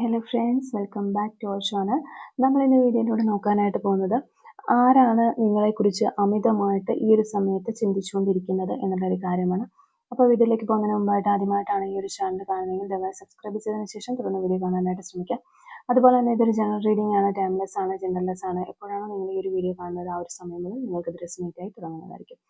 Hello friends, welcome back to our channel. നമ്മൾ ഇന്ന് വീഡിയോയിലൂടെ നോക്കാനായിട്ട് പോകുന്നത് ആരാണ് നിങ്ങളെക്കുറിച്ച് അമിതമായിട്ട് ഈ ഒരു സമയത്ത് ചിന്തിച്ചുകൊണ്ടിരിക്കുന്നത് എന്നുള്ളൊരു കാര്യമാണ്. അപ്പോൾ വീഡിയോയിലേക്ക് പോകുന്നതിന് മുമ്പായിട്ട് ആദ്യമായിട്ടാണ് ഈ ഒരു ചാനൽ കാണുന്നതെങ്കിൽ ദയവായി സബ്സ്ക്രൈബ് ചെയ്തതിന് ശേഷം തുടർന്ന് വീഡിയോ കാണാനായിട്ട് ശ്രമിക്കാം. അതുപോലെ തന്നെ ഇതൊരു ജനറൽ റീഡിംഗ് ആണ്, ടൈംലെസ് ആണ്, ജെൻഡർലെസ് ആണ്. എപ്പോഴാണ് നിങ്ങൾ ഈ ഒരു വീഡിയോ കാണുന്നത് ആ ഒരു സമയം മുതൽ നിങ്ങൾക്ക് റെസൊനേറ്റ് ആയി തുടങ്ങുന്നതായിരിക്കും.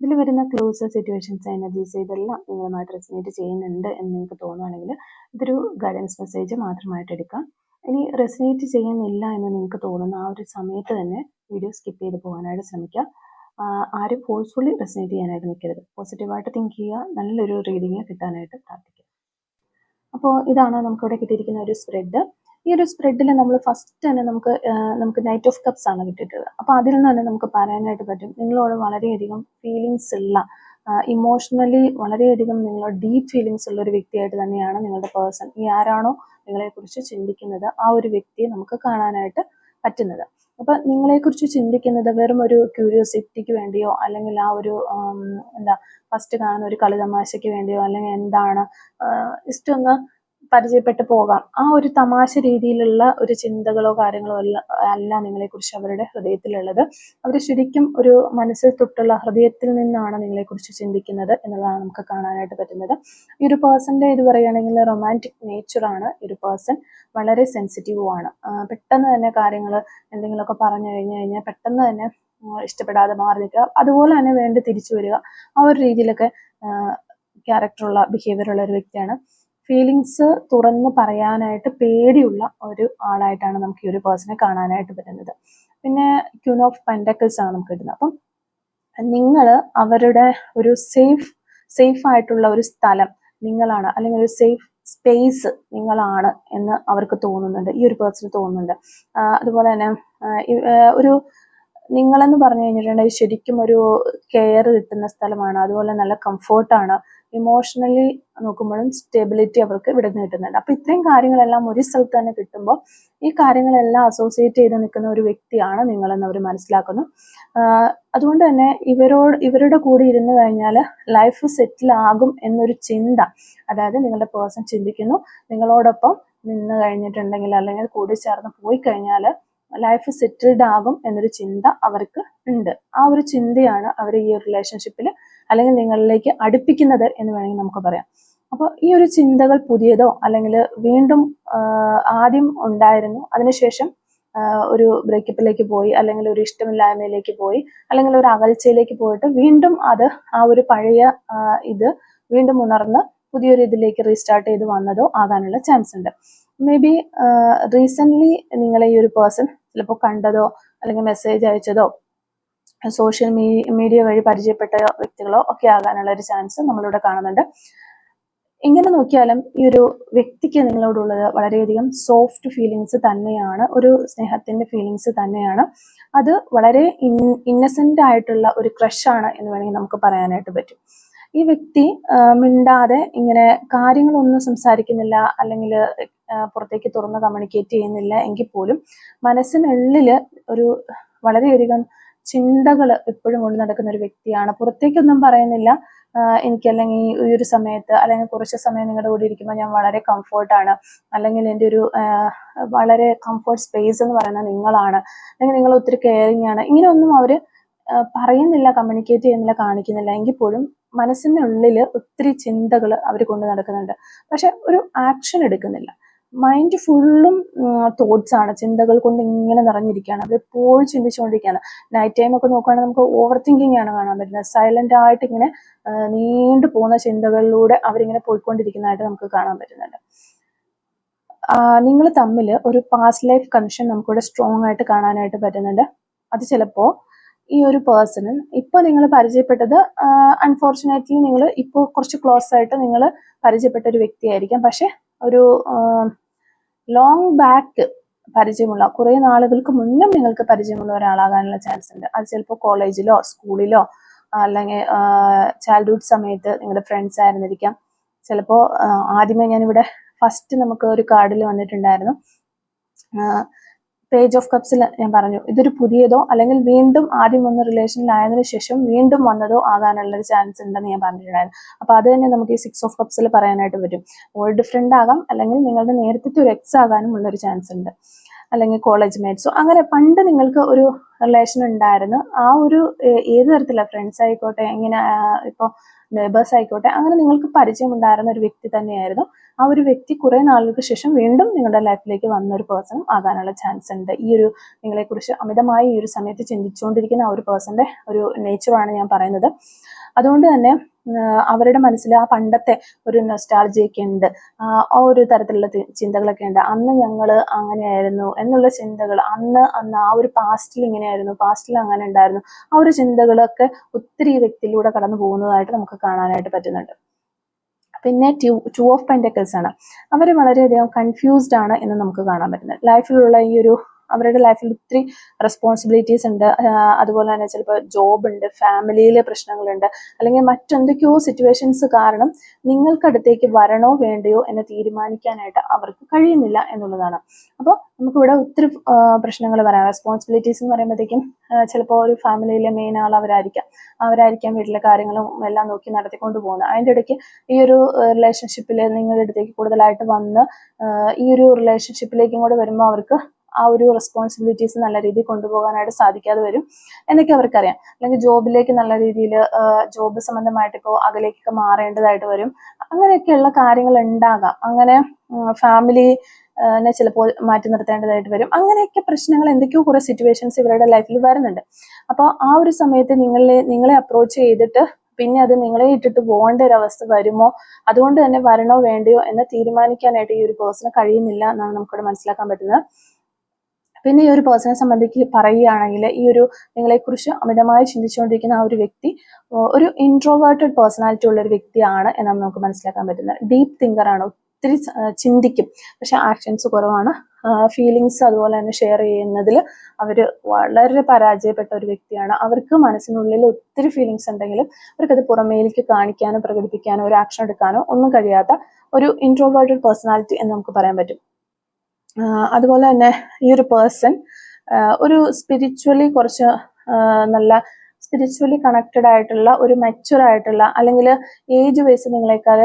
ഇതിൽ വരുന്ന ക്ലൂസ്, സിറ്റുവേഷൻസ്, എനർജീസ് ഇതെല്ലാം നിങ്ങളുമായിട്ട് റെസൊനേറ്റ് ചെയ്യുന്നുണ്ട് എന്ന് നിങ്ങൾക്ക് തോന്നുകയാണെങ്കിൽ ഇതൊരു ഗൈഡൻസ് മെസ്സേജ് മാത്രമായിട്ട് എടുക്കാം. ഇനി റെസൊനേറ്റ് ചെയ്യുന്നില്ല എന്ന് നിങ്ങൾക്ക് തോന്നുന്ന ആ ഒരു സമയത്ത് തന്നെ വീഡിയോ സ്കിപ്പ് ചെയ്ത് പോകാനായിട്ട് ശ്രമിക്കുക. ആരും ഫോഴ്സ്ഫുള്ളി റെസൊനേറ്റ് ചെയ്യാനായിട്ട് നിൽക്കരുത്. പോസിറ്റീവായിട്ട് തിങ്ക് ചെയ്യുക, നല്ലൊരു റീഡിങ് കിട്ടാനായിട്ട് പ്രാർത്ഥിക്കുക. അപ്പോൾ ഇതാണ് നമുക്കിവിടെ കിട്ടിയിരിക്കുന്ന ഒരു സ്പ്രെഡ്. ഈ ഒരു സ്പ്രെഡിൽ നമ്മൾ ഫസ്റ്റ് തന്നെ നമുക്ക് നൈറ്റ് ഓഫ് കപ്സ് ആണ് കിട്ടിയിട്ടുള്ളത്. അപ്പോൾ അതിൽ നിന്ന് തന്നെ നമുക്ക് പറയാനായിട്ട് പറ്റും നിങ്ങളോട് വളരെയധികം ഫീലിങ്സ് ഉള്ള, ഇമോഷണലി വളരെയധികം നിങ്ങളോട് ഡീപ്പ് ഫീലിങ്സ് ഉള്ള ഒരു വ്യക്തിയായിട്ട് തന്നെയാണ് നിങ്ങളുടെ പേഴ്സൺ. ഈ ആരാണോ നിങ്ങളെക്കുറിച്ച് ചിന്തിക്കുന്നത് ആ ഒരു വ്യക്തിയെ നമുക്ക് കാണാനായിട്ട് പറ്റുന്നത്. അപ്പം നിങ്ങളെക്കുറിച്ച് ചിന്തിക്കുന്നത് വെറും ഒരു ക്യൂരിയോസിറ്റിക്ക് വേണ്ടിയോ അല്ലെങ്കിൽ ആ ഒരു ഫസ്റ്റ് കാണുന്ന ഒരു കളിതമാശയ്ക്ക് വേണ്ടിയോ അല്ലെങ്കിൽ എന്താണ് ജസ്റ്റ് ഒന്ന് പരിചയപ്പെട്ടു പോകാം, ആ ഒരു തമാശ രീതിയിലുള്ള ഒരു ചിന്തകളോ കാര്യങ്ങളോ അല്ല നിങ്ങളെക്കുറിച്ച് അവരുടെ ഹൃദയത്തിലുള്ളത്. അവർ ശരിക്കും ഒരു മനസ്സിൽ തൊട്ടുള്ള ഹൃദയത്തിൽ നിന്നാണ് നിങ്ങളെക്കുറിച്ച് ചിന്തിക്കുന്നത് എന്നുള്ളതാണ് നമുക്ക് കാണാനായിട്ട് പറ്റുന്നത്. ഈ ഒരു പേഴ്സന്റെ ഇത് പറയുകയാണെങ്കിൽ റൊമാൻറ്റിക് നേച്ചറാണ് ഈ ഒരു പേഴ്സൺ. വളരെ സെൻസിറ്റീവുമാണ്. പെട്ടെന്ന് തന്നെ കാര്യങ്ങൾ എന്തെങ്കിലുമൊക്കെ പറഞ്ഞു കഴിഞ്ഞാൽ പെട്ടെന്ന് തന്നെ ഇഷ്ടപ്പെടാതെ മാറി നിൽക്കുക, അതുപോലെ തന്നെ വേണ്ടി തിരിച്ചു വരിക, ആ ഒരു രീതിയിലൊക്കെ ക്യാരക്ടറുള്ള, ബിഹേവിയറുള്ള ഒരു വ്യക്തിയാണ്. ഫീലിങ്സ് തുറന്ന് പറയാനായിട്ട് പേടിയുള്ള ഒരു ആളായിട്ടാണ് നമുക്ക് ഈ ഒരു പേഴ്സണെ കാണാനായിട്ട് പറ്റുന്നത്. പിന്നെ ക്യൂൻ ഓഫ് പെൻഡക്കിൾസ് ആണ് നമുക്ക് കിട്ടുന്നത്. അപ്പം നിങ്ങൾ അവരുടെ ഒരു സേഫ് ആയിട്ടുള്ള ഒരു സ്ഥലം നിങ്ങളാണ്, അല്ലെങ്കിൽ ഒരു സേഫ് സ്പേസ് നിങ്ങളാണ് എന്ന് അവർക്ക് തോന്നുന്നുണ്ട്, ഈ ഒരു പേഴ്സണ് തോന്നുന്നുണ്ട്. അതുപോലെ തന്നെ ഒരു നിങ്ങളെന്ന് പറഞ്ഞു കഴിഞ്ഞിട്ടുണ്ടെങ്കിൽ ശരിക്കും ഒരു കെയർ കിട്ടുന്ന സ്ഥലമാണ്. അതുപോലെ നല്ല കംഫോർട്ടാണ്. ഇമോഷണലി നോക്കുമ്പോഴും സ്റ്റെബിലിറ്റി അവർക്ക് ഇവിടെ നിന്ന് കിട്ടുന്നുണ്ട്. അപ്പൊ ഇത്രയും കാര്യങ്ങളെല്ലാം ഒരു സ്ഥലത്ത് തന്നെ കിട്ടുമ്പോൾ ഈ കാര്യങ്ങളെല്ലാം അസോസിയേറ്റ് ചെയ്ത് നിൽക്കുന്ന ഒരു വ്യക്തിയാണ് നിങ്ങളെന്ന് അവർ മനസ്സിലാക്കുന്നു. അതുകൊണ്ട് തന്നെ ഇവരുടെ കൂടെ ഇരുന്ന് കഴിഞ്ഞാൽ ലൈഫ് സെറ്റിൽ ആകും എന്നൊരു ചിന്ത, അതായത് നിങ്ങളുടെ പേഴ്സൺ ചിന്തിക്കുന്നു നിങ്ങളോടൊപ്പം നിന്ന് കഴിഞ്ഞിട്ടുണ്ടെങ്കിൽ അല്ലെങ്കിൽ കൂടി ചേർന്ന് പോയി കഴിഞ്ഞാൽ ലൈഫ് സെറ്റിൽഡ് ആകും എന്നൊരു ചിന്ത അവർക്ക് ഉണ്ട്. ആ ഒരു ചിന്തയാണ് അവർ ഈ ഒരു റിലേഷൻഷിപ്പിൽ അല്ലെങ്കിൽ നിങ്ങളിലേക്ക് അടുപ്പിക്കുന്നത് എന്ന് വേണമെങ്കിൽ നമുക്ക് പറയാം. അപ്പോൾ ഈ ഒരു ചിന്തകൾ പുതിയതോ അല്ലെങ്കിൽ വീണ്ടും ആദ്യം ഉണ്ടായിരുന്നു, അതിനുശേഷം ഒരു ബ്രേക്കപ്പിലേക്ക് പോയി, അല്ലെങ്കിൽ ഒരു ഇഷ്ടമില്ലായ്മയിലേക്ക് പോയി, അല്ലെങ്കിൽ ഒരു അകൽച്ചയിലേക്ക് പോയിട്ട് വീണ്ടും അത് ആ ഒരു പഴയ ഇത് വീണ്ടും ഉണർന്ന് പുതിയൊരു ഇതിലേക്ക് റീസ്റ്റാർട്ട് ചെയ്ത് വന്നതോ ആകാനുള്ള ചാൻസ് ഉണ്ട്. മേ ബി റീസെൻ്റ്ലി നിങ്ങളെ ഈ ഒരു പേഴ്സൺ ചിലപ്പോൾ കണ്ടതോ അല്ലെങ്കിൽ മെസ്സേജ് അയച്ചതോ സോഷ്യൽ മീഡിയ വഴി പരിചയപ്പെട്ട വ്യക്തികളോ ഒക്കെ ആകാനുള്ള ഒരു ചാൻസ് നമ്മളിവിടെ കാണുന്നുണ്ട്. ഇങ്ങനെ നോക്കിയാലും ഈ ഒരു വ്യക്തിക്ക് നിങ്ങളോടുള്ളത് വളരെയധികം സോഫ്റ്റ് ഫീലിങ്സ് തന്നെയാണ്, ഒരു സ്നേഹത്തിന്റെ ഫീലിങ്സ് തന്നെയാണ്. അത് വളരെ ഇന്നസെന്റ് ആയിട്ടുള്ള ഒരു ക്രഷാണ് എന്ന് വേണമെങ്കിൽ നമുക്ക് പറയാനായിട്ട് പറ്റും. ഈ വ്യക്തി മിണ്ടാതെ ഇങ്ങനെ കാര്യങ്ങളൊന്നും സംസാരിക്കുന്നില്ല, അല്ലെങ്കിൽ പുറത്തേക്ക് തുറന്ന് കമ്മ്യൂണിക്കേറ്റ് ചെയ്യുന്നില്ല എങ്കിൽ പോലും മനസ്സിനുള്ളില് ഒരു വളരെയധികം ചിന്തകൾ എപ്പോഴും കൊണ്ട് നടക്കുന്ന ഒരു വ്യക്തിയാണ്. പുറത്തേക്കൊന്നും പറയുന്നില്ല. എനിക്ക് അല്ലെങ്കിൽ ഈ ഒരു സമയത്ത് അല്ലെങ്കിൽ കുറച്ച് സമയം നിങ്ങളുടെ കൂടെ ഇരിക്കുമ്പോൾ ഞാൻ വളരെ കംഫോർട്ടാണ്, അല്ലെങ്കിൽ എൻ്റെ ഒരു വളരെ കംഫോർട്ട് സ്പേസ് എന്ന് പറയുന്നത് നിങ്ങളാണ്, അല്ലെങ്കിൽ നിങ്ങൾ ഒത്തിരി കെയറിങ് ആണ്, ഇങ്ങനെയൊന്നും അവർ പറയുന്നില്ല, കമ്മ്യൂണിക്കേറ്റ് ചെയ്യുന്നില്ല, കാണിക്കുന്നില്ല എങ്കിൽ പോലും മനസ്സിനുള്ളിൽ ഒത്തിരി ചിന്തകൾ അവർ കൊണ്ട് നടക്കുന്നുണ്ട്. പക്ഷെ ഒരു ആക്ഷൻ എടുക്കുന്നില്ല. മൈൻഡ് ഫുള്ളും തോട്ട്സ് ആണ്, ചിന്തകൾ കൊണ്ട് ഇങ്ങനെ നിറഞ്ഞിരിക്കുകയാണ്. അവർ എപ്പോഴും ചിന്തിച്ചുകൊണ്ടിരിക്കുകയാണ്. നൈറ്റ് ടൈം ഒക്കെ നോക്കുകയാണെങ്കിൽ നമുക്ക് ഓവർ തിങ്കിങ് ആണ് കാണാൻ പറ്റുന്നത്. സൈലന്റ് ആയിട്ട് ഇങ്ങനെ നീണ്ടു പോകുന്ന ചിന്തകളിലൂടെ അവരിങ്ങനെ പോയിക്കൊണ്ടിരിക്കുന്നതായിട്ട് നമുക്ക് കാണാൻ പറ്റുന്നുണ്ട്. നിങ്ങൾ തമ്മിൽ ഒരു പാസ്റ്റ് ലൈഫ് കണക്ഷൻ നമുക്കിവിടെ സ്ട്രോങ് ആയിട്ട് കാണാനായിട്ട് പറ്റുന്നുണ്ട്. അത് ചിലപ്പോൾ ഈ ഒരു പേഴ്സണിൽ ഇപ്പോൾ നിങ്ങൾ പരിചയപ്പെട്ടത് അൺഫോർച്ചുനേറ്റ്ലി നിങ്ങൾ ഇപ്പോൾ കുറച്ച് ക്ലോസ് ആയിട്ട് നിങ്ങൾ പരിചയപ്പെട്ട ഒരു വ്യക്തിയായിരിക്കാം. പക്ഷെ ഒരു ലോങ് ബാക്ക് പരിചയമുള്ള, കുറേ നാളുകൾക്ക് മുന്നേ നിങ്ങൾക്ക് പരിചയമുള്ള ഒരാളാകാനുള്ള ചാൻസ് ഉണ്ട്. അത് ചിലപ്പോൾ കോളേജിലോ സ്കൂളിലോ അല്ലെങ്കിൽ ചൈൽഡ്ഹുഡ് സമയത്ത് നിങ്ങളുടെ ഫ്രണ്ട്സ് ആയിരുന്നിരിക്കാം. ചിലപ്പോൾ ആദ്യമേ ഞാനിവിടെ ഫസ്റ്റ് നമുക്ക് ഒരു കാർഡിൽ വന്നിട്ടുണ്ടായിരുന്നു പേജ് ഓഫ് കപ്സിൽ ഞാൻ പറഞ്ഞു ഇതൊരു പുതിയതോ അല്ലെങ്കിൽ വീണ്ടും ആദ്യം വന്ന റിലേഷനിലായതിനു ശേഷം വീണ്ടും വന്നതോ ആകാനുള്ള ഒരു ചാൻസ് ഉണ്ടെന്ന് ഞാൻ പറഞ്ഞിട്ടുണ്ടായിരുന്നു. അപ്പോൾ അത് തന്നെ നമുക്ക് ഈ 6 ഓഫ് കപ്സിൽ പറയാനായിട്ട് പറ്റും. ഓൾഡ് ഫ്രണ്ട് ആകാം, അല്ലെങ്കിൽ നിങ്ങളുടെ നേരത്തെ ഒരു എക്സ് ആകാനും ഉള്ളൊരു ചാൻസ് ഉണ്ട്, അല്ലെങ്കിൽ കോളേജ് മേറ്റ്സോ. അങ്ങനെ പണ്ട് നിങ്ങൾക്ക് ഒരു റിലേഷൻ ഉണ്ടായിരുന്നു. ആ ഒരു ഏത് തരത്തിലുള്ള ഫ്രണ്ട്സ് ആയിക്കോട്ടെ, ഇങ്ങനെ ഇപ്പോൾ നെയ്ബേഴ്സ് ആയിക്കോട്ടെ, അങ്ങനെ നിങ്ങൾക്ക് പരിചയമുണ്ടായിരുന്ന ഒരു വ്യക്തി തന്നെയായിരുന്നു. ആ ഒരു വ്യക്തി കുറെ നാളുകൾക്ക് ശേഷം വീണ്ടും നിങ്ങളുടെ ലൈഫിലേക്ക് വന്ന ഒരു പേഴ്സണും ആകാനുള്ള ചാൻസ് ഉണ്ട്. ഈ ഒരു നിങ്ങളെക്കുറിച്ച് അമിതമായി ഈ ഒരു സമയത്ത് ചിന്തിച്ചുകൊണ്ടിരിക്കുന്ന ആ ഒരു പേഴ്സന്റെ ഒരു നേച്ചറാണ് ഞാൻ പറയുന്നത്. അതുകൊണ്ട് തന്നെ അവരുടെ മനസ്സിൽ ആ പണ്ടത്തെ ഒരു നൊസ്റ്റാൾജിയൊക്കെ ഉണ്ട്, ആ ഒരു തരത്തിലുള്ള ചിന്തകളൊക്കെ ഉണ്ട്. അന്ന് ഞങ്ങൾ അങ്ങനെയായിരുന്നു എന്നുള്ള ചിന്തകൾ, അന്ന് ആ ഒരു പാസ്റ്റിൽ ഇങ്ങനെയായിരുന്നു, പാസ്റ്റിൽ അങ്ങനെ ഉണ്ടായിരുന്നു, ആ ഒരു ചിന്തകളൊക്കെ ഒത്തിരി വ്യക്തിയിലൂടെ കടന്നു പോകുന്നതായിട്ട് നമുക്ക് കാണാനായിട്ട് പറ്റുന്നുണ്ട്. പിന്നെ ടു ഓഫ് പെന്റക്കിൾസ് ആണ്. അവർ വളരെയധികം കൺഫ്യൂസ്ഡ് ആണ് എന്ന് നമുക്ക് കാണാൻ പറ്റുന്നത്. ലൈഫിലുള്ള ഈ ഒരു അവരുടെ ലൈഫിൽ ഒത്തിരി റെസ്പോൺസിബിലിറ്റീസ് ഉണ്ട്. അതുപോലെ തന്നെ ചിലപ്പോൾ ജോബ് ഉണ്ട്, ഫാമിലിയിലെ പ്രശ്നങ്ങളുണ്ട്, അല്ലെങ്കിൽ മറ്റെന്തൊക്കെയോ സിറ്റുവേഷൻസ് കാരണം നിങ്ങൾക്കടുത്തേക്ക് വരണോ വേണ്ടയോ എന്ന് തീരുമാനിക്കാനായിട്ട് അവർക്ക് കഴിയുന്നില്ല എന്നുള്ളതാണ്. അപ്പോൾ നമുക്കിവിടെ ഒത്തിരി പ്രശ്നങ്ങൾ പറയാം. റെസ്പോൺസിബിലിറ്റീസ് എന്ന് പറയുമ്പോഴത്തേക്കും ചിലപ്പോൾ ഒരു ഫാമിലിയിലെ മെയിൻ ആൾ അവരായിരിക്കാം വീട്ടിലെ കാര്യങ്ങളും എല്ലാം നോക്കി നടത്തിക്കൊണ്ട് പോകുന്നത്. അതിൻ്റെ ഇടയ്ക്ക് ഈ ഒരു റിലേഷൻഷിപ്പിൽ നിങ്ങളുടെ അടുത്തേക്ക് കൂടുതലായിട്ട് വന്ന് ഈ ഒരു റിലേഷൻഷിപ്പിലേക്കും കൂടെ വരുമ്പോൾ അവർക്ക് ആ ഒരു റെസ്പോൺസിബിലിറ്റീസ് നല്ല രീതിയിൽ കൊണ്ടുപോകാനായിട്ട് സാധിക്കാതെ വരും എന്നൊക്കെ അവർക്കറിയാം. അല്ലെങ്കിൽ ജോബിലേക്ക് നല്ല രീതിയിൽ ജോബ് സംബന്ധമായിട്ട് ഇപ്പോൾ അകലേക്കൊക്കെ മാറേണ്ടതായിട്ട് വരും. അങ്ങനെയൊക്കെയുള്ള കാര്യങ്ങൾ ഉണ്ടാകാം. അങ്ങനെ ഫാമിലി ചിലപ്പോൾ മാറ്റി നിർത്തേണ്ടതായിട്ട് വരും. അങ്ങനെയൊക്കെ പ്രശ്നങ്ങൾ എന്തൊക്കെയോ കുറെ സിറ്റുവേഷൻസ് ഇവരുടെ ലൈഫിൽ വരുന്നുണ്ട്. അപ്പോൾ ആ ഒരു സമയത്ത് നിങ്ങളെ അപ്രോച്ച് ചെയ്തിട്ട് പിന്നെ അത് നിങ്ങളെ ഇട്ടിട്ട് പോകേണ്ട ഒരു അവസ്ഥ വരുമോ, അതുകൊണ്ട് തന്നെ വരണോ വേണ്ടയോ എന്ന് തീരുമാനിക്കാനായിട്ട് ഈ ഒരു പേഴ്സണ് കഴിയുന്നില്ല എന്നാണ് നമുക്കിവിടെ മനസ്സിലാക്കാൻ പറ്റുന്നത്. പിന്നെ ഈ ഒരു പേഴ്സണെ സംബന്ധിച്ച് പറയുകയാണെങ്കിൽ ഈ ഒരു നിങ്ങളെക്കുറിച്ച് അമിതമായി ചിന്തിച്ചുകൊണ്ടിരിക്കുന്ന ആ ഒരു വ്യക്തി ഒരു ഇൻട്രോവേർട്ടഡ് പേഴ്സണാലിറ്റി ഉള്ള ഒരു വ്യക്തിയാണ് എന്നാണ് നമുക്ക് മനസ്സിലാക്കാൻ പറ്റുന്നത്. ഡീപ്പ് തിങ്കർ ആണ്, ഒത്തിരി ചിന്തിക്കും, പക്ഷെ ആക്ഷൻസ് കുറവാണ്. ഫീലിങ്സ് അതുപോലെ തന്നെ ഷെയർ ചെയ്യുന്നതിൽ അവർ വളരെ പരാജയപ്പെട്ട ഒരു വ്യക്തിയാണ്. അവർക്ക് മനസ്സിനുള്ളിൽ ഒത്തിരി ഫീലിങ്സ് ഉണ്ടെങ്കിലും അവർക്കത് പുറമേലേക്ക് കാണിക്കാനോ പ്രകടിപ്പിക്കാനോ ഒരു ആക്ഷൻ എടുക്കാനോ ഒന്നും കഴിയാത്ത ഒരു ഇൻട്രോവേർട്ടഡ് പേഴ്സണാലിറ്റി എന്ന് നമുക്ക് പറയാൻ പറ്റും. അതുപോലെ തന്നെ ഈ ഒരു പേഴ്സൺ ഒരു സ്പിരിച്വലി കുറച്ച് നല്ല സ്പിരിച്വലി കണക്റ്റഡ് ആയിട്ടുള്ള ഒരു മെച്യൂർ ആയിട്ടുള്ള അല്ലെങ്കിൽ ഏജ് വയസ്സ് നിങ്ങളെക്കാൾ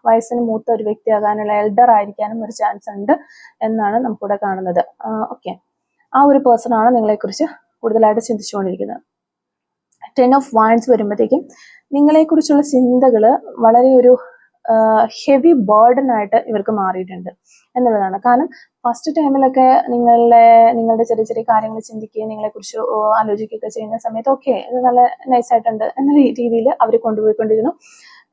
വയസ്സിന് മൂത്ത ഒരു വ്യക്തിയാകാനുള്ള എൽഡർ ആയിരിക്കാനും ഒരു ചാൻസ് ഉണ്ട് എന്നാണ് നമുക്കിവിടെ കാണുന്നത്. ഓക്കെ, ആ ഒരു പേഴ്സൺ ആണ് നിങ്ങളെക്കുറിച്ച് കൂടുതലായിട്ട് ചിന്തിച്ചുകൊണ്ടിരിക്കുന്നത്. 10 ഓഫ് വാൻഡ്സ് വരുമ്പോഴത്തേക്കും നിങ്ങളെക്കുറിച്ചുള്ള ചിന്തകൾ വളരെ ഒരു ഹെവി ബേർഡൻ ആയിട്ട് ഇവർക്ക് മാറിയിട്ടുണ്ട് എന്നുള്ളതാണ്. കാരണം ഫസ്റ്റ് ടൈമിലൊക്കെ നിങ്ങളുടെ ചെറിയ ചെറിയ കാര്യങ്ങൾ ചിന്തിക്കുകയും നിങ്ങളെക്കുറിച്ച് ആലോചിക്കുകയൊക്കെ ചെയ്യുന്ന സമയത്ത് ഓക്കെ ഇത് നല്ല നൈസായിട്ടുണ്ട് എന്ന രീതിയിൽ അവർ കൊണ്ടുപോയിക്കൊണ്ടിരുന്നു.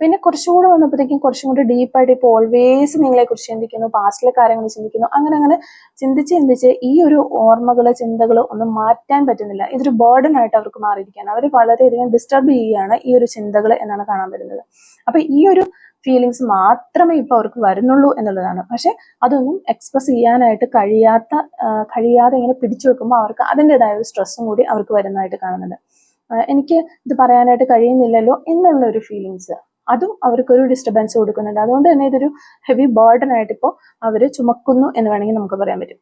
പിന്നെ കുറച്ചുകൂടെ വന്നപ്പോഴത്തേക്കും കുറച്ചും കൂടി ഡീപ്പായിട്ട് ഇപ്പോൾ ഓൾവേസ് നിങ്ങളെക്കുറിച്ച് ചിന്തിക്കുന്നു, പാസ്റ്റിലെ കാര്യങ്ങൾ ചിന്തിക്കുന്നു. അങ്ങനെ ചിന്തിച്ച് ഈ ഒരു ഓർമ്മകൾ ചിന്തകൾ ഒന്നും മാറ്റാൻ പറ്റുന്നില്ല. ഇതൊരു ബേർഡൻ ആയിട്ട് അവർക്ക് മാറിയിരിക്കുകയാണ്. അവർ വളരെയധികം ഡിസ്റ്റർബ് ചെയ്യുകയാണ് ഈ ഒരു ചിന്തകൾ എന്നാണ് കാണാൻ പറ്റുന്നത്. അപ്പൊ ഈ ഒരു ഫീലിങ്സ് മാത്രമേ ഇപ്പൊ അവർക്ക് വരുന്നുള്ളൂ എന്നുള്ളതാണ്. പക്ഷെ അതൊന്നും എക്സ്പ്രസ് ചെയ്യാനായിട്ട് കഴിയാതെ ഇങ്ങനെ പിടിച്ചു വെക്കുമ്പോൾ അവർക്ക് അതിൻ്റെതായ ഒരു സ്ട്രെസ്സും കൂടി അവർക്ക് വരുന്നതായിട്ട് കാണുന്നുണ്ട്. എനിക്ക് ഇത് പറയാനായിട്ട് കഴിയുന്നില്ലല്ലോ എന്നുള്ള ഒരു ഫീലിങ്സ്, അതും അവർക്കൊരു ഡിസ്റ്റർബൻസ് കൊടുക്കുന്നുണ്ട്. അതുകൊണ്ട് തന്നെ ഇതൊരു ഹെവി ബേർഡൻ ആയിട്ട് ഇപ്പോൾ അവർ ചുമക്കുന്നു എന്ന് വേണമെങ്കിൽ നമുക്ക് പറയാൻ പറ്റും.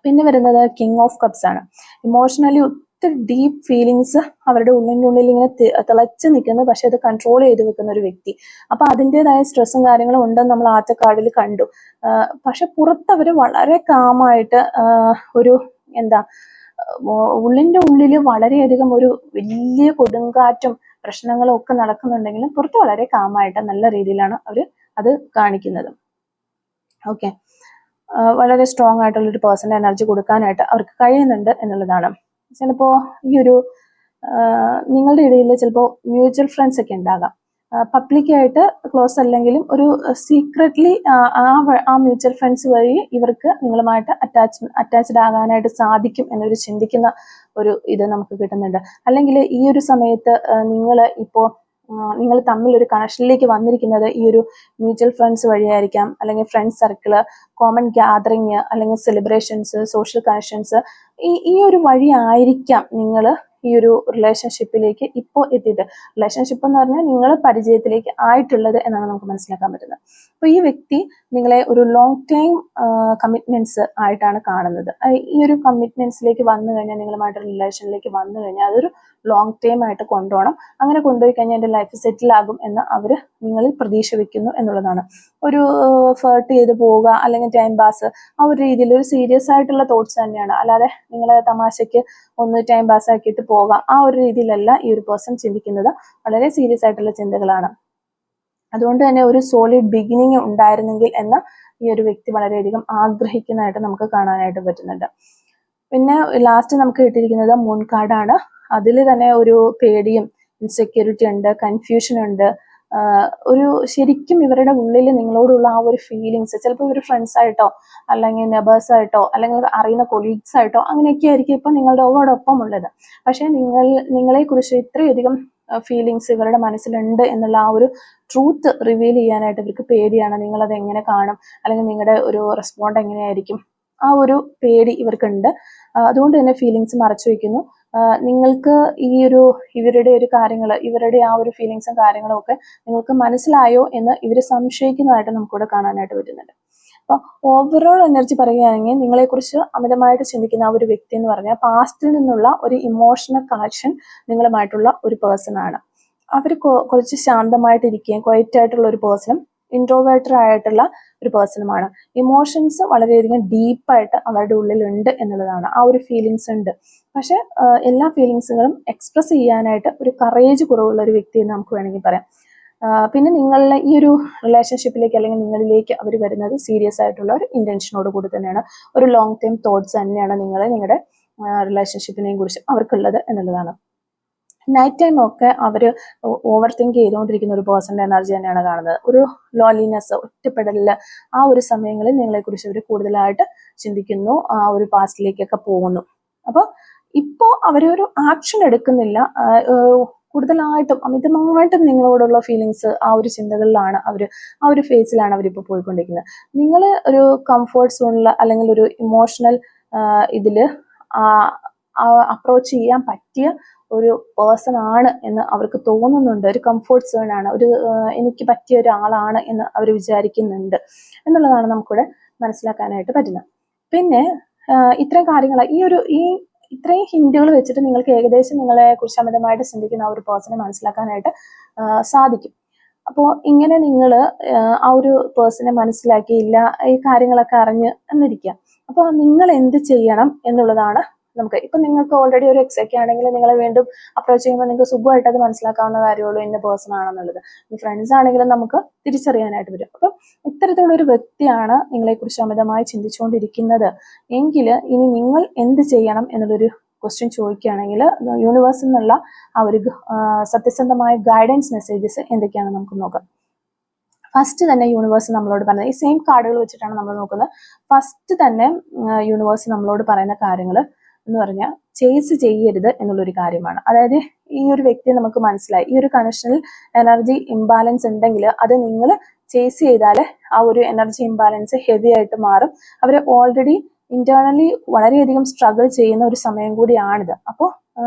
പിന്നെ വരുന്നത് കിങ് ഓഫ് കപ്സ് ആണ്. ഇമോഷണലി ഒത്തിരി ഡീപ്പ് ഫീലിങ്സ് അവരുടെ ഉള്ളിൽ ഇങ്ങനെ തിളച്ച് നിൽക്കുന്നു, പക്ഷെ അത് കൺട്രോൾ ചെയ്ത് വെക്കുന്ന ഒരു വ്യക്തി. അപ്പൊ അതിൻ്റെതായ സ്ട്രെസ്സും കാര്യങ്ങളും ഉണ്ടെന്ന് നമ്മൾ ആദ്യത്തെ കാർഡിൽ കണ്ടു. പക്ഷെ പുറത്തവർ വളരെ കാമായിട്ട് ഒരു ഉള്ളിൻ്റെ ഉള്ളിൽ വളരെയധികം ഒരു വലിയ കൊടുങ്കാറ്റും പ്രശ്നങ്ങളും ഒക്കെ നടക്കുന്നുണ്ടെങ്കിലും പുറത്ത് വളരെ കാമായിട്ട് നല്ല രീതിയിലാണ് അവർ അത് കാണിക്കുന്നത്. ഓക്കെ, വളരെ സ്ട്രോങ് ആയിട്ടുള്ളൊരു പേഴ്സൻ്റെ എനർജി കൊടുക്കാനായിട്ട് അവർക്ക് കഴിയുന്നുണ്ട് എന്നുള്ളതാണ്. ചിലപ്പോൾ ഈ ഒരു നിങ്ങളുടെ ഇടയിൽ ചിലപ്പോൾ മ്യൂച്വൽ ഫ്രണ്ട്സ് ഒക്കെ ഉണ്ടാകാം. പബ്ലിക്കായിട്ട് ക്ലോസ് അല്ലെങ്കിലും ഒരു സീക്രട്ട്ലി ആ മ്യൂച്വൽ ഫ്രണ്ട്സ് വഴി ഇവർക്ക് നിങ്ങളുമായിട്ട് അറ്റാച്ച്ഡ് ആകാനായിട്ട് സാധിക്കും എന്നൊരു ചിന്തിക്കുന്ന ഒരു ഇത് നമുക്ക് കിട്ടുന്നുണ്ട്. അല്ലെങ്കിൽ ഈ ഒരു സമയത്ത് നിങ്ങൾ തമ്മിൽ ഒരു കണക്ഷനിലേക്ക് വന്നിരിക്കുന്നത് ഈ ഒരു മ്യൂച്വൽ ഫ്രണ്ട്സ് വഴിയായിരിക്കാം, അല്ലെങ്കിൽ ഫ്രണ്ട്സ് സർക്കിള്, കോമൺ ഗ്യാതറിങ്, അല്ലെങ്കിൽ സെലിബ്രേഷൻസ്, സോഷ്യൽ കണക്ഷൻസ്, ഈ ഒരു വഴി ആയിരിക്കാം നിങ്ങൾ ഈ ഒരു റിലേഷൻഷിപ്പിലേക്ക് ഇപ്പോൾ എത്തിയത്. റിലേഷൻഷിപ്പ് എന്ന് പറഞ്ഞാൽ നിങ്ങൾ പരിചയത്തിലേക്ക് ആയിട്ടുള്ളത് എന്നാണ് നമുക്ക് മനസ്സിലാക്കാൻ പറ്റുന്നത്. അപ്പോൾ ഈ വ്യക്തി നിങ്ങളെ ഒരു ലോങ് ടൈം കമ്മിറ്റ്മെന്റ്സ് ആയിട്ടാണ് കാണുന്നത്. ഈ ഒരു കമ്മിറ്റ്മെന്റ്സിലേക്ക് വന്നു കഴിഞ്ഞാൽ, നിങ്ങളുമായിട്ടൊരു റിലേഷനിലേക്ക് വന്നു കഴിഞ്ഞാൽ അതൊരു ലോങ് ടൈം ആയിട്ട് കൊണ്ടുപോകണം. അങ്ങനെ കൊണ്ടുപോയി കഴിഞ്ഞാൽ എൻ്റെ ലൈഫ് സെറ്റിൽ ആകും എന്ന് അവർ നിങ്ങളിൽ പ്രതീക്ഷ വെക്കുന്നു എന്നുള്ളതാണ്. ഒരു ഫ്ലേർട്ട് ചെയ്ത് പോവുക അല്ലെങ്കിൽ ടൈം പാസ്, ആ ഒരു രീതിയിൽ ഒരു സീരിയസ് ആയിട്ടുള്ള തോട്ട്സ് തന്നെയാണ്. അല്ലാതെ നിങ്ങളെ തമാശയ്ക്ക് ഒന്ന് ടൈം പാസ് ആക്കിയിട്ട് പോകാം, ആ ഒരു രീതിയിലല്ല ഈ ഒരു പേഴ്സൺ ചിന്തിക്കുന്നത്. വളരെ സീരിയസ് ആയിട്ടുള്ള ചിന്തകളാണ്. അതുകൊണ്ട് തന്നെ ഒരു സോളിഡ് ബിഗിനിങ് ഉണ്ടായിരുന്നെങ്കിൽ എന്ന ഈ ഒരു വ്യക്തി വളരെയധികം ആഗ്രഹിക്കുന്നതായിട്ട് നമുക്ക് കാണാനായിട്ട് പറ്റുന്നുണ്ട്. പിന്നെ ലാസ്റ്റ് നമുക്ക് കിട്ടിയിരിക്കുന്നത് മൂൺ കാർഡാണ്. അതിൽ തന്നെ ഒരു പേടിയും ഇൻസെക്യൂരിറ്റി ഉണ്ട്, കൺഫ്യൂഷൻ ഉണ്ട്. ഒരു ശരിക്കും ഇവരുടെ ഉള്ളിൽ നിങ്ങളോടുള്ള ആ ഒരു ഫീലിങ്സ്, ചിലപ്പോൾ ഇവർ ഫ്രണ്ട്സ് ആയിട്ടോ അല്ലെങ്കിൽ നെബേഴ്സ് ആയിട്ടോ അല്ലെങ്കിൽ അറിയുന്ന കൊളീഗ്സ് ആയിട്ടോ അങ്ങനെയൊക്കെ ആയിരിക്കും ഇപ്പം നിങ്ങളോടൊപ്പം ഉള്ളത്. പക്ഷേ നിങ്ങളെക്കുറിച്ച് ഇത്രയധികം ഫീലിങ്സ് ഇവരുടെ മനസ്സിലുണ്ട് എന്നുള്ള ആ ഒരു ട്രൂത്ത് റിവീൽ ചെയ്യാനായിട്ട് ഇവർക്ക് പേടിയാണ്. നിങ്ങളത് എങ്ങനെ കാണും, അല്ലെങ്കിൽ നിങ്ങളുടെ ഒരു റെസ്പോണ്ട് എങ്ങനെയായിരിക്കും, ആ ഒരു പേടി ഇവർക്കുണ്ട്. അതുകൊണ്ട് തന്നെ ഫീലിങ്സ് മറച്ചു വയ്ക്കുന്നു. നിങ്ങൾക്ക് ഈ ഒരു ഇവരുടെ ഒരു കാര്യങ്ങൾ, ഇവരുടെ ആ ഒരു ഫീലിങ്സും കാര്യങ്ങളും ഒക്കെ നിങ്ങൾക്ക് മനസ്സിലായോ എന്ന് ഇവർ സംശയിക്കുന്നതായിട്ട് നമുക്കിവിടെ കാണാനായിട്ട് പറ്റുന്നുണ്ട്. അപ്പോൾ ഓവറോൾ എനർജി പറയുകയാണെങ്കിൽ നിങ്ങളെക്കുറിച്ച് അമിതമായിട്ട് ചിന്തിക്കുന്ന ആ ഒരു വ്യക്തി എന്ന് പറഞ്ഞാൽ പാസ്റ്റിൽ നിന്നുള്ള ഒരു ഇമോഷണൽ കണക്ഷൻ നിങ്ങളുമായിട്ടുള്ള ഒരു പേഴ്സൺ ആണ്. അവർ കുറച്ച് ശാന്തമായിട്ടിരിക്കുകയും ക്വയറ്റ് ആയിട്ടുള്ള ഒരു പേഴ്സണും ഇൻട്രോവേർട്ടർ ആയിട്ടുള്ള ഒരു പേഴ്സണുമാണ്. ഇമോഷൻസ് വളരെയധികം ഡീപ്പായിട്ട് അവരുടെ ഉള്ളിലുണ്ട് എന്നുള്ളതാണ്. ആ ഒരു ഫീലിങ്സ് ഉണ്ട്. പക്ഷെ എല്ലാ ഫീലിങ്സുകളും എക്സ്പ്രസ് ചെയ്യാനായിട്ട് ഒരു കറേജ് കുറവുള്ള ഒരു വ്യക്തി എന്ന് നമുക്ക് വേണമെങ്കിൽ പറയാം. പിന്നെ നിങ്ങളുടെ ഈ ഒരു റിലേഷൻഷിപ്പിലേക്ക് അല്ലെങ്കിൽ നിങ്ങളിലേക്ക് അവർ വരുന്നത് സീരിയസ് ആയിട്ടുള്ള ഒരു ഇന്റൻഷനോട് കൂടി തന്നെയാണ്. ഒരു ലോങ് ടൈം തോട്ട്സ് തന്നെയാണ് നിങ്ങളുടെ റിലേഷൻഷിപ്പിനെയും കുറിച്ച് അവർക്കുള്ളത് എന്നുള്ളതാണ്. നൈറ്റ് ടൈം ഒക്കെ അവർ ഓവർ തിങ്ക് ചെയ്തുകൊണ്ടിരിക്കുന്ന ഒരു പേഴ്സൻ്റെ എനർജി തന്നെയാണ് കാണുന്നത്. ഒരു ലോൺലിനെസ്, ഒറ്റപ്പെടലിൽ, ആ ഒരു സമയങ്ങളിൽ നിങ്ങളെക്കുറിച്ച് അവർ കൂടുതലായിട്ട് ചിന്തിക്കുന്നു, ആ ഒരു പാസ്റ്റിലേക്കൊക്കെ പോകുന്നു. അപ്പോൾ ഇപ്പോൾ അവരൊരു ആക്ഷൻ എടുക്കുന്നില്ല. കൂടുതലായിട്ടും അമിതമായിട്ടും നിങ്ങളോടുള്ള ഫീലിങ്സ്, ആ ഒരു ചിന്തകളിലാണ് അവർ, ആ ഒരു ഫേസിലാണ് അവരിപ്പോൾ പോയിക്കൊണ്ടിരിക്കുന്നത്. നിങ്ങൾ ഒരു കംഫർട്ട് സോണിൽ അല്ലെങ്കിൽ ഒരു ഇമോഷണൽ ഇതിൽ അപ്രോച്ച് ചെയ്യാൻ പറ്റിയ ഒരു പേഴ്സൺ ആണ് എന്ന് അവർക്ക് തോന്നുന്നുണ്ട്. ഒരു കംഫർട്ട് സോൺ ആണ്, ഒരു എനിക്ക് പറ്റിയ ഒരാളാണ് എന്ന് അവർ വിചാരിക്കുന്നുണ്ട് എന്നുള്ളതാണ് നമുക്കിവിടെ മനസ്സിലാക്കാനായിട്ട് പറ്റുന്നത്. പിന്നെ ഇത്രയും കാര്യങ്ങൾ, ഈ ഇത്രയും ഹിന്റുകൾ വെച്ചിട്ട് നിങ്ങൾക്ക് ഏകദേശം നിങ്ങളെ കുറിച്ച് അമിതമായിട്ട് ചിന്തിക്കുന്ന ആ ഒരു പേഴ്സണെ മനസ്സിലാക്കാനായിട്ട് സാധിക്കും. അപ്പോൾ ഇങ്ങനെ നിങ്ങൾ ആ ഒരു പേഴ്സണെ മനസ്സിലാക്കിയില്ല, ഈ കാര്യങ്ങളൊക്കെ അറിഞ്ഞ് എന്നിരിക്കുക. അപ്പോൾ നിങ്ങൾ എന്ത് ചെയ്യണം എന്നുള്ളതാണ് നമുക്ക്. ഇപ്പം നിങ്ങൾക്ക് ഓൾറെഡി ഒരു എക്സൊക്കെ ആണെങ്കിൽ നിങ്ങളെ വീണ്ടും അപ്രോച്ച് ചെയ്യുമ്പോൾ നിങ്ങൾക്ക് സുഖമായിട്ട് അത് മനസ്സിലാക്കാവുന്ന കാര്യമുള്ളൂ ഇന്ന പേഴ്സൺ ആണെന്നുള്ളത്. ഫ്രണ്ട്സ് ആണെങ്കിലും നമുക്ക് തിരിച്ചറിയാനായിട്ട് പറ്റും. അപ്പം ഇത്തരത്തിലുള്ള ഒരു വ്യക്തിയാണ് നിങ്ങളെക്കുറിച്ച് അമിതമായി ചിന്തിച്ചുകൊണ്ടിരിക്കുന്നത് എങ്കിൽ ഇനി നിങ്ങൾ എന്ത് ചെയ്യണം എന്നുള്ളൊരു ക്വസ്റ്റ്യൻ ചോദിക്കുകയാണെങ്കിൽ യൂണിവേഴ്സിൽ നിന്നുള്ള ആ ഒരു സത്യസന്ധമായ ഗൈഡൻസ് മെസ്സേജസ് എന്തൊക്കെയാണെന്ന് നമുക്ക് നോക്കാം. ഫസ്റ്റ് തന്നെ യൂണിവേഴ്സ് നമ്മളോട് പറയുന്നത്, ഈ സെയിം കാർഡുകൾ വെച്ചിട്ടാണ് നമ്മൾ നോക്കുന്നത്. ഫസ്റ്റ് തന്നെ യൂണിവേഴ്സ് നമ്മളോട് പറയുന്ന കാര്യങ്ങൾ എന്ന് പറഞ്ഞാൽ ചേസ് ചെയ്യരുത് എന്നുള്ളൊരു കാര്യമാണ്. അതായത് ഈ ഒരു വ്യക്തിയെ നമുക്ക് മനസ്സിലായി, ഈ ഒരു കണക്ഷനിൽ എനർജി ഇംബാലൻസ് ഉണ്ടെങ്കിൽ അത് നിങ്ങൾ ചേസ് ചെയ്താൽ ആ ഒരു എനർജി ഇംബാലൻസ് ഹെവി ആയിട്ട് മാറും. അവർ ഓൾറെഡി ഇന്റേണലി വളരെയധികം സ്ട്രഗിൾ ചെയ്യുന്ന ഒരു സമയം കൂടിയാണിത്. അപ്പോൾ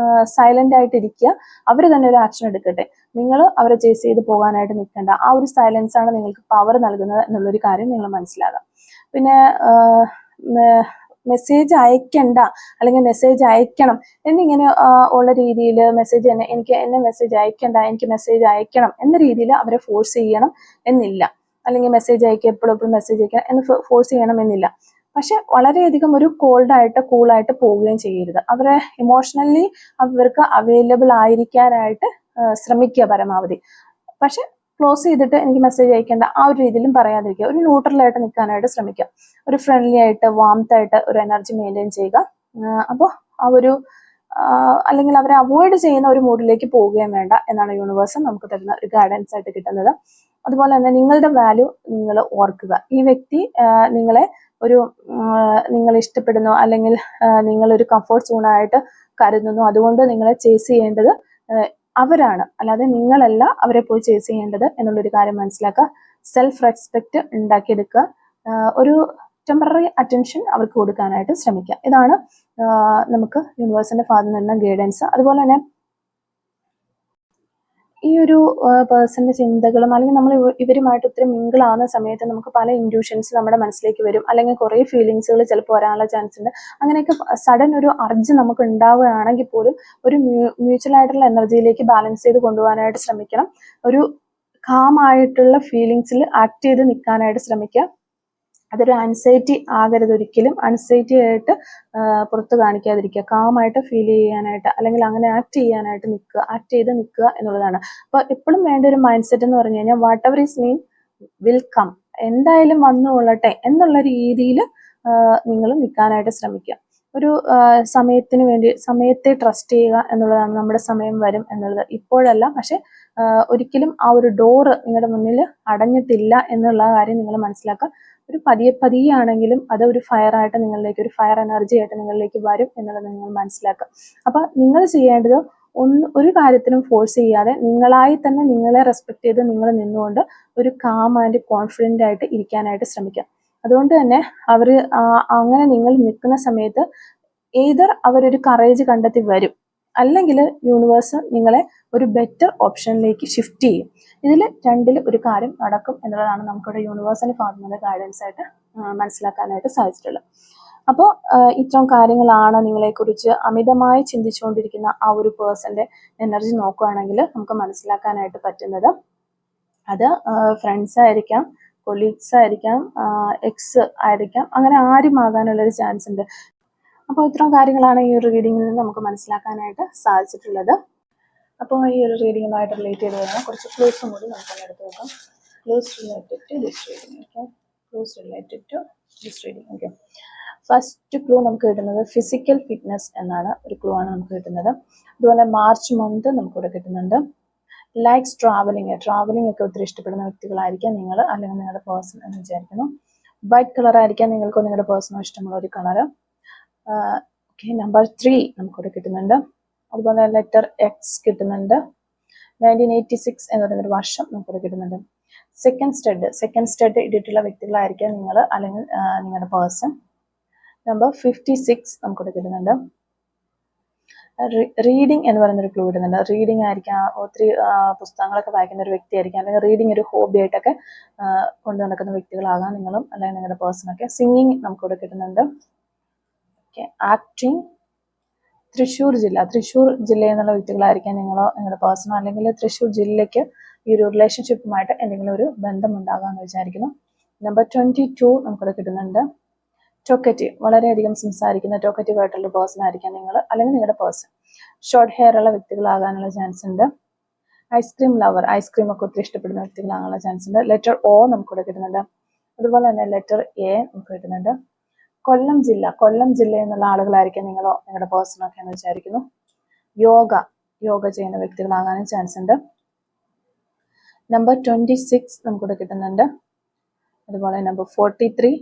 സൈലന്റ് ആയിട്ടിരിക്കുക, അവർ തന്നെ ഒരു ആക്ഷൻ എടുക്കട്ടെ. നിങ്ങൾ അവരെ ചേസ് ചെയ്ത് പോകാനായിട്ട് നിൽക്കേണ്ട. ആ ഒരു സൈലൻസ് ആണ് നിങ്ങൾക്ക് പവർ നൽകുന്നത് എന്നുള്ളൊരു കാര്യം നിങ്ങൾ മനസ്സിലാകാം. പിന്നെ മെസ്സേജ് അയക്കണ്ട അല്ലെങ്കിൽ മെസ്സേജ് അയക്കണം എന്നിങ്ങനെ ഉള്ള രീതിയിൽ മെസ്സേജ് എന്നെ മെസ്സേജ് അയക്കണ്ട, എനിക്ക് മെസ്സേജ് അയക്കണം എന്ന രീതിയിൽ അവരെ ഫോഴ്സ് ചെയ്യണം എന്നില്ല. അല്ലെങ്കിൽ മെസ്സേജ് അയക്കുക, എപ്പോഴും മെസ്സേജ് അയക്കണം എന്ന് ഫോഴ്സ് ചെയ്യണം എന്നില്ല. പക്ഷെ വളരെയധികം ഒരു കോൾഡായിട്ട് കൂളായിട്ട് പോവുകയും ചെയ്യരുത്. അവരെ ഇമോഷണലി അവർക്ക് അവൈലബിൾ ആയിരിക്കാനായിട്ട് ശ്രമിക്കുക പരമാവധി. പക്ഷെ ക്ലോസ് ചെയ്തിട്ട് എനിക്ക് മെസ്സേജ് അയക്കേണ്ട ആ ഒരു രീതിയിലും പറയാതിരിക്കുക. ഒരു ന്യൂട്രലായിട്ട് നിൽക്കാനായിട്ട് ശ്രമിക്കുക. ഒരു ഫ്രണ്ട്ലി ആയിട്ട് വാംത്തായിട്ട് ഒരു എനർജി മെയിൻറ്റെയിൻ ചെയ്യുക. അപ്പോൾ ആ ഒരു അല്ലെങ്കിൽ അവരെ അവോയ്ഡ് ചെയ്യുന്ന ഒരു മൂഡിലേക്ക് പോവുകയും വേണ്ട എന്നാണ് യൂണിവേഴ്സ് നമുക്ക് തരുന്ന ഒരു ഗൈഡൻസ് ആയിട്ട് കിട്ടുന്നത്. അതുപോലെ തന്നെ നിങ്ങളുടെ വാല്യൂ നിങ്ങൾ ഓർക്കുക. ഈ വ്യക്തി നിങ്ങളെ നിങ്ങൾ ഇഷ്ടപ്പെടുന്നു അല്ലെങ്കിൽ നിങ്ങളൊരു കംഫർട്ട് സോണായിട്ട് കരുതുന്നു. അതുകൊണ്ട് നിങ്ങളെ ചേസ് ചെയ്യേണ്ടത് അവരാണ്, അല്ലാതെ നിങ്ങളല്ല അവരെ പോയി ചേസ് ചെയ്യേണ്ടത് എന്നുള്ളൊരു കാര്യം മനസ്സിലാക്കുക. സെൽഫ് റെസ്പെക്റ്റ് ഉണ്ടാക്കിയെടുക്കുക. ഒരു ടെമ്പററി അറ്റൻഷൻ അവർക്ക് കൊടുക്കാനായിട്ട് ശ്രമിക്കുക. ഇതാണ് നമുക്ക് യൂണിവേഴ്സിന്റെ ഭാഗത്ത് നിന്ന് ഗൈഡൻസ്. അതുപോലെ തന്നെ ഈ ഒരു പേഴ്സന്റെ ചിന്തകളും അല്ലെങ്കിൽ നമ്മൾ ഇവരുമായിട്ട് ഒത്തിരി മിങ്കിൾ ആവുന്ന സമയത്ത് നമുക്ക് പല ഇൻഡ്യൂഷൻസ് നമ്മുടെ മനസ്സിലേക്ക് വരും, അല്ലെങ്കിൽ കുറേ ഫീലിങ്സുകൾ ചിലപ്പോൾ വരാനുള്ള ചാൻസ് ഉണ്ട്. അങ്ങനെയൊക്കെ സഡൻ ഒരു അർജ് നമുക്ക് ഉണ്ടാവുകയാണെങ്കിൽ പോലും ഒരു മ്യൂച്വൽ ആയിട്ടുള്ള എനർജിയിലേക്ക് ബാലൻസ് ചെയ്ത് കൊണ്ടുപോകാനായിട്ട് ശ്രമിക്കണം. ഒരു കാം ആയിട്ടുള്ള ഫീലിങ്സിൽ ആക്ട് ചെയ്ത് നിൽക്കാനായിട്ട് ശ്രമിക്കുക. അതൊരു ആൻസൈറ്റി ആകരുത് ഒരിക്കലും. ആൻസൈറ്റി ആയിട്ട് പുറത്ത് കാണിക്കാതിരിക്കുക, കാമായിട്ട് ഫീൽ ചെയ്യാനായിട്ട് അല്ലെങ്കിൽ അങ്ങനെ ആക്ട് ചെയ്യാനായിട്ട് നിൽക്കുക, ആക്ട് ചെയ്ത് നിൽക്കുക എന്നുള്ളതാണ്. അപ്പോൾ എപ്പോഴും വേണ്ട ഒരു മൈൻഡ് സെറ്റ് എന്ന് പറഞ്ഞു കഴിഞ്ഞാൽ whatever is mean will come, എന്തായാലും വന്നുകൊള്ളട്ടെ എന്നുള്ള രീതിയിൽ നിങ്ങൾ നിൽക്കാനായിട്ട് ശ്രമിക്കുക. ഒരു സമയത്തിന് വേണ്ടി സമയത്തെ ട്രസ്റ്റ് ചെയ്യുക എന്നുള്ളതാണ്. നമ്മുടെ സമയം വരും എന്നുള്ളത് ഇപ്പോഴല്ല, പക്ഷെ ഒരിക്കലും ആ ഒരു ഡോറ് നിങ്ങളുടെ മുന്നിൽ അടഞ്ഞിട്ടില്ല എന്നുള്ള കാര്യം നിങ്ങൾ മനസ്സിലാക്കുക. ഒരു പതിയെ ആണെങ്കിലും അത് ഒരു ഫയർ ആയിട്ട് നിങ്ങളിലേക്ക്, ഒരു ഫയർ എനർജി ആയിട്ട് നിങ്ങളിലേക്ക് വരും എന്നുള്ളത് നിങ്ങൾ മനസ്സിലാക്കുക. അപ്പൊ നിങ്ങൾ ചെയ്യേണ്ടത് ഒരു കാര്യത്തിനും ഫോഴ്സ് ചെയ്യാതെ നിങ്ങളായി തന്നെ നിങ്ങളെ റെസ്പെക്ട് ചെയ്ത് നിങ്ങൾ നിന്നുകൊണ്ട് ഒരു കാം ആൻഡ് കോൺഫിഡൻ്റ് ആയിട്ട് ഇരിക്കാനായിട്ട് ശ്രമിക്കുക. അതുകൊണ്ട് തന്നെ അവർ അങ്ങനെ നിങ്ങൾ നിൽക്കുന്ന സമയത്ത് ഏതർ അവരൊരു കറേജ് കണ്ടെത്തി വരും, അല്ലെങ്കിൽ യൂണിവേഴ്സ് നിങ്ങളെ ഒരു ബെറ്റർ ഓപ്ഷനിലേക്ക് ഷിഫ്റ്റ് ചെയ്യും. ഇതിൽ രണ്ടിൽ ഒരു കാര്യം നടക്കും എന്നുള്ളതാണ് നമുക്കിവിടെ യൂണിവേഴ്സിന്റെ ഭാഗത്തുനിന്ന് ഗൈഡൻസ് ആയിട്ട് മനസ്സിലാക്കാനായിട്ട് സാധിച്ചിട്ടുള്ളത്. അപ്പോൾ ഇത്തരം കാര്യങ്ങളാണ് നിങ്ങളെക്കുറിച്ച് അമിതമായി ചിന്തിച്ചുകൊണ്ടിരിക്കുന്ന ആ ഒരു പേഴ്സന്റെ എനർജി നോക്കുകയാണെങ്കിൽ നമുക്ക് മനസ്സിലാക്കാനായിട്ട് പറ്റുന്നത്. അത് ഫ്രണ്ട്സ് ആയിരിക്കാം, കൊളീഗ്സ് ആയിരിക്കാം, എക്സ് ആയിരിക്കാം, അങ്ങനെ ആരും ആകാനുള്ളൊരു ചാൻസ് ഉണ്ട്. അപ്പോൾ ഇത്തരം കാര്യങ്ങളാണ് ഈ ഒരു റീഡിങ്ങിൽ നിന്ന് നമുക്ക് മനസ്സിലാക്കാനായിട്ട് സാധിച്ചിട്ടുള്ളത്. അപ്പോൾ ഈ ഒരു റീഡിങ്ങുമായിട്ട് റിലേറ്റ് ചെയ്ത് വരുന്ന കുറച്ച് ക്ലൂസും കൂടി നമുക്കൊന്ന് എടുത്ത് നോക്കാം. Clues related to this reading. Okay, clues related to this reading. Okay, first clue നമുക്ക് കിട്ടുന്നത് ഫിസിക്കൽ ഫിറ്റ്നസ് എന്നാണ് ഒരു ക്ലൂ ആണ് നമുക്ക് കിട്ടുന്നത്. അതുപോലെ മാർച്ച് മന്ത് നമുക്കിവിടെ കിട്ടുന്നുണ്ട്. ലൈക്സ് ട്രാവലിംഗ് ഒക്കെ ഒത്തിരി ഇഷ്ടപ്പെടുന്ന വ്യക്തികളായിരിക്കാം നിങ്ങൾ, അല്ലെങ്കിൽ നിങ്ങളുടെ പേഴ്സൺ എന്ന് വിചാരിക്കുന്നു. വൈറ്റ് കളർ ആയിരിക്കാം നിങ്ങൾക്ക് നിങ്ങളുടെ പേഴ്സണോ ഇഷ്ടമുള്ള ഒരു കളറ്. ഓക്കെ, നമ്പർ 3 നമുക്കിവിടെ കിട്ടുന്നുണ്ട്. അതുപോലെ ലെറ്റർ എക്സ് കിട്ടുന്നുണ്ട്. 1986 എന്ന് പറയുന്നൊരു വർഷം നമുക്കിവിടെ കിട്ടുന്നുണ്ട്. സെക്കൻഡ് സ്റ്റഡ് ഇട്ടിട്ടുള്ള വ്യക്തികളായിരിക്കാം നിങ്ങൾ, അല്ലെങ്കിൽ നിങ്ങളുടെ പേഴ്സൺ. നമ്പർ 56 നമുക്കിവിടെ കിട്ടുന്നുണ്ട്. റീഡിങ് എന്ന് പറയുന്നൊരു ക്ലൂ കിട്ടുന്നുണ്ട്. റീഡിങ് ആയിരിക്കാം, ഒത്തിരി പുസ്തകങ്ങളൊക്കെ വായിക്കുന്ന ഒരു വ്യക്തിയായിരിക്കാം, അല്ലെങ്കിൽ റീഡിങ് ഒരു ഹോബി ആയിട്ടൊക്കെ കൊണ്ടു നടക്കുന്ന വ്യക്തികളാകാം നിങ്ങളും, അല്ലെങ്കിൽ നിങ്ങളുടെ പേഴ്സണൊക്കെ. സിംഗിങ് നമുക്കിവിടെ കിട്ടുന്നുണ്ട്. Okay, acting. തൃശ്ശൂർ ജില്ല എന്നുള്ള വ്യക്തികളായിരിക്കാം നിങ്ങളോ നിങ്ങളുടെ പേഴ്സണോ, അല്ലെങ്കിൽ തൃശ്ശൂർ ജില്ലയ്ക്ക് ഈ ഒരു റിലേഷൻഷിപ്പുമായിട്ട് എന്തെങ്കിലും ഒരു ബന്ധം ഉണ്ടാകാമെന്ന് വിചാരിക്കുന്നു. നമ്പർ 22 നമുക്കിവിടെ കിട്ടുന്നുണ്ട്. ടോക്കറ്റീവ്, വളരെയധികം സംസാരിക്കുന്ന ടോക്കറ്റീവ് ആയിട്ടുള്ള പേഴ്സൺ ആയിരിക്കാം നിങ്ങൾ, അല്ലെങ്കിൽ നിങ്ങളുടെ പേഴ്സൺ. ഷോർട്ട് ഹെയർ ഉള്ള വ്യക്തികളാകാനുള്ള ചാൻസ് ഉണ്ട്. ഐസ്ക്രീം ലവർ, ഐസ്ക്രീം ഒക്കെ ഒത്തിരി ഇഷ്ടപ്പെടുന്ന വ്യക്തികളാകാനുള്ള ചാൻസ് ഉണ്ട്. ലെറ്റർ ഒ നമുക്കിവിടെ കിട്ടുന്നുണ്ട്. അതുപോലെ തന്നെ ലെറ്റർ എ നമുക്ക് കിട്ടുന്നുണ്ട്. കൊല്ലം ജില്ല എന്നുള്ള ആളുകളായിരിക്കും നിങ്ങളോ നിങ്ങളുടെ പേഴ്സണോ ഒക്കെ എന്ന് വിചാരിക്കുന്നു. യോഗ ചെയ്യുന്ന വ്യക്തികളാകാനും ചാൻസ് ഉണ്ട്. നമ്പർ 26 നമുക്കിവിടെ കിട്ടുന്നുണ്ട്. അതുപോലെ നമ്പർ 43,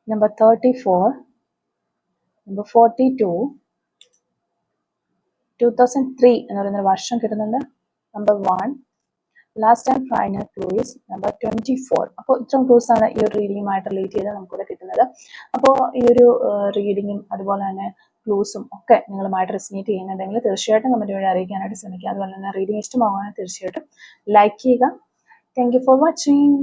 നമ്പർ 34, നമ്പർ 42, 2003 എന്ന് പറയുന്ന വർഷം കിട്ടുന്നുണ്ട്. Number 1, last and final clue is number 24. അപ്പോൾ ഇത്രയും ക്ലൂസ് ആണ് ഈ ഒരു റീഡിങ്ങുമായിട്ട് റിലേറ്റ് ചെയ്ത് നമുക്കിവിടെ കിട്ടുന്നത്. അപ്പോൾ ഈ ഒരു റീഡിങ്ങും അതുപോലെ തന്നെ ക്ലൂസും ഒക്കെ നിങ്ങളുമായിട്ട് റെസിനേറ്റ് ചെയ്യുന്നുണ്ടെങ്കിൽ തീർച്ചയായിട്ടും കമന്റ് വഴി അറിയിക്കാനായിട്ട് ശ്രമിക്കുക. അതുപോലെ തന്നെ റീഡിങ് ഇഷ്ടമാവുകയാണെങ്കിൽ തീർച്ചയായിട്ടും ലൈക്ക് ചെയ്യുക. Thank you for watching.